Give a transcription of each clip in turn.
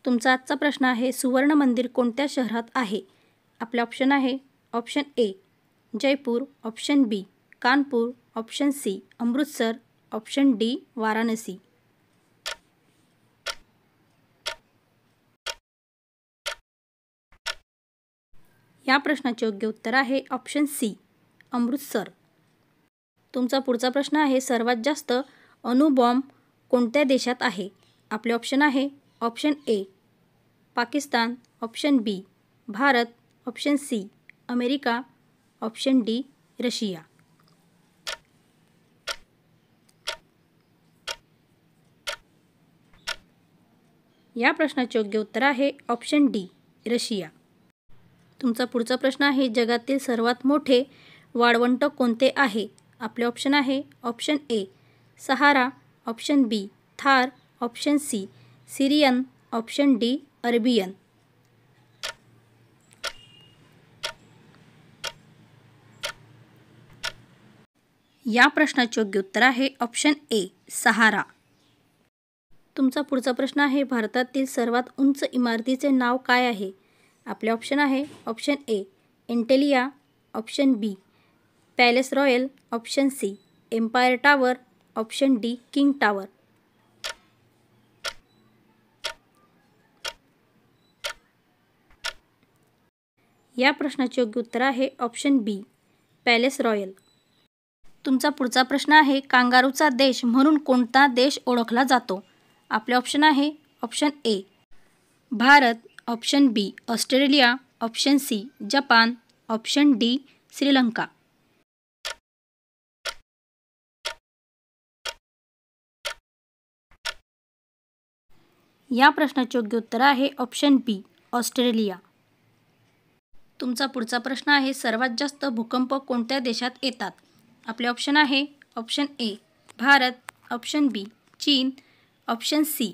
तुमचा आजचा प्रश्न आहे सुवर्ण मंदिर कोणत्या शहरात आहे? आपले ऑप्शन आहे option A Jaipur, option B Kanpur, option C Amritsar, option D Varanasi. या प्रश्नाचे योग्य उत्तर आहे ऑप्शन सी अमृतसर. तुमचा पुढचा प्रश्न आहे सर्वात जास्त अणुबॉम्ब कोणत्या देशात आहे? आपले ऑप्शन आहे option A Pakistan, option B Bharat, option C America, option D Russia. या प्रश्नाचे योग्य उत्तर आहे ऑप्शन डी रशिया. तुमचा पुढचा प्रश्न आहे जगातील सर्वात मोठे वाळवंट कोणते आहे? आपले ऑप्शन आहे option A Sahara, option B Thar, option C Syrian, option D Arabian. या प्रश्नाचे योग्य उत्तर आहे ऑप्शन ए सहारा. तुमचा पुढचा प्रश्न आहे भारतातील सर्वात उंच इमारतीचे नाव काय आहे? आपले ऑप्शन आहे option A Antilia, option B palace royal, option C empire tower, option D king tower. या प्रश्नाचे योग्य उत्तर आहे ऑप्शन बी पॅलेस रॉयल. तुमचा पुढचा प्रश्न आहे कांगारूचा देश म्हणून कोणता देश ओळखला जातो? आपले ऑप्शन आहे option A Bharat, option B Australia, option C Japan, option D Sri Lanka. या प्रश्नाचे योग्य उत्तर आहे ऑप्शन बी ऑस्ट्रेलिया. तुमचा पुढचा प्रश्न आहे सर्वात जास्त भूकंप कोणत्या देशात येतात? आपले ऑप्शन आहे option A Bharat, option B चीन, option C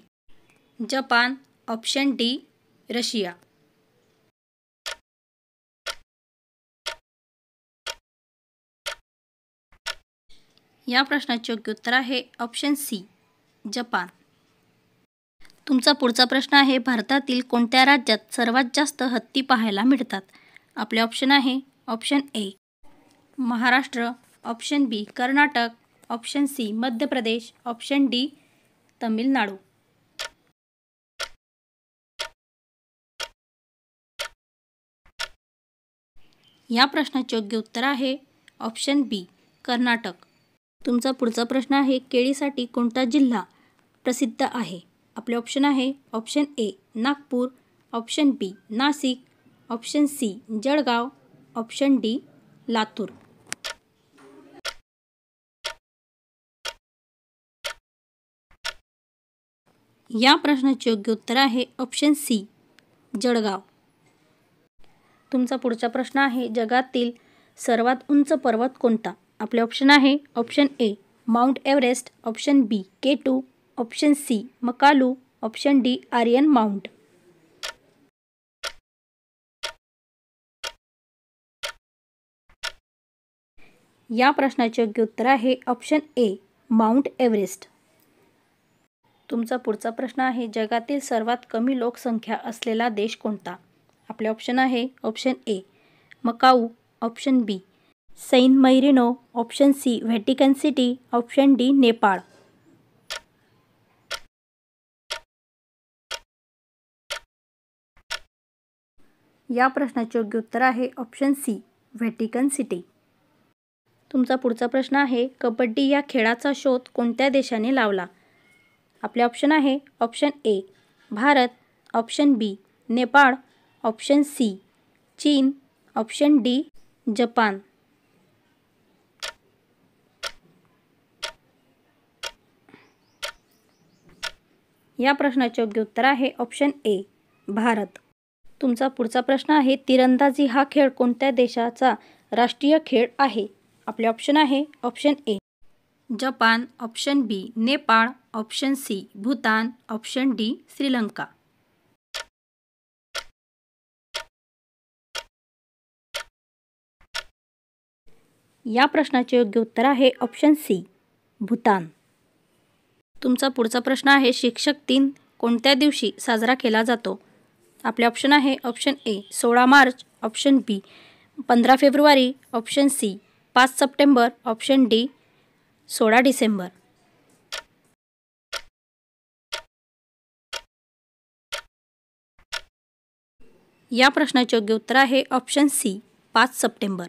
Japan, option D Russia. या प्रश्नाचे योग्य उत्तर आहे ऑप्शन सी जपान. तुमचा पुढचा प्रश्न आहे भारतातील कोणत्या राज्यात सर्वात जास्त हत्ती पाहायला मिळतात? आपले ऑप्शन आहे option A Maharashtra, option B Karnataka, option C Madhya Pradesh, option D Tamil Nadu. या प्रश्नाचे योग्य उत्तर आहे ऑप्शन बी कर्नाटक. तुमचा पुढचा प्रश्न आहे केळीसाठी कोणता जिल्हा प्रसिद्ध आहे? आपले ऑप्शन आहे option A Nagpur, option B Nashik, option C Jalgaon, option D Latur. या प्रश्नाचे योग्य उत्तर आहे ऑप्शन सी जळगाव. तुमचा पुढचा प्रश्न आहे जगातील सर्वात उंच पर्वत कोणता? आपले ऑप्शन आहे option A Mount Everest, option B K2, option C Makalu, option D Aryan Mount. या प्रश्नाचे योग्य उत्तर आहे ऑप्शन ए माउंट एव्हरेस्ट. तुमचा पुढचा प्रश्न आहे जगातील सर्वात कमी लोकसंख्या असलेला देश कोणता? आपले ऑप्शन आहे option A Macau, option B San Marino, option C Vatican City, option D Nepal. या प्रश्नाचे योग्य उत्तर आहे ऑप्शन सी व्हॅटिकन सिटी. तुमचा पुढचा प्रश्न आहे कबड्डी या खेळाचा शोध कोणत्या देशाने लावला? आपले ऑप्शन आहे option A Bharat, option B Nepal, option C चीन, ऑप्शन डी जपान. या प्रश्नाचे योग्य उत्तर आहे ऑप्शन ए भारत. तुमचा पुढचा प्रश्न आहे तिरंदाजी हा खेळ कोणत्या देशाचा राष्ट्रीय खेळ आहे? आपले ऑप्शन आहे option A Japan, option B Nepal, option C Bhutan, option D Sri Lanka. या प्रश्नाचे योग्य उत्तर आहे ऑप्शन सी भूतान. तुमचा पुढचा प्रश्न आहे शिक्षक दिन कोणत्या दिवशी साजरा केला जातो? आपले ऑप्शन आहे option A 16 March, option B 15 फेब्रुवारी, option C 5 September, option D 16 December. या प्रश्नाचे योग्य उत्तर आहे ऑप्शन सी 5 सप्टेंबर.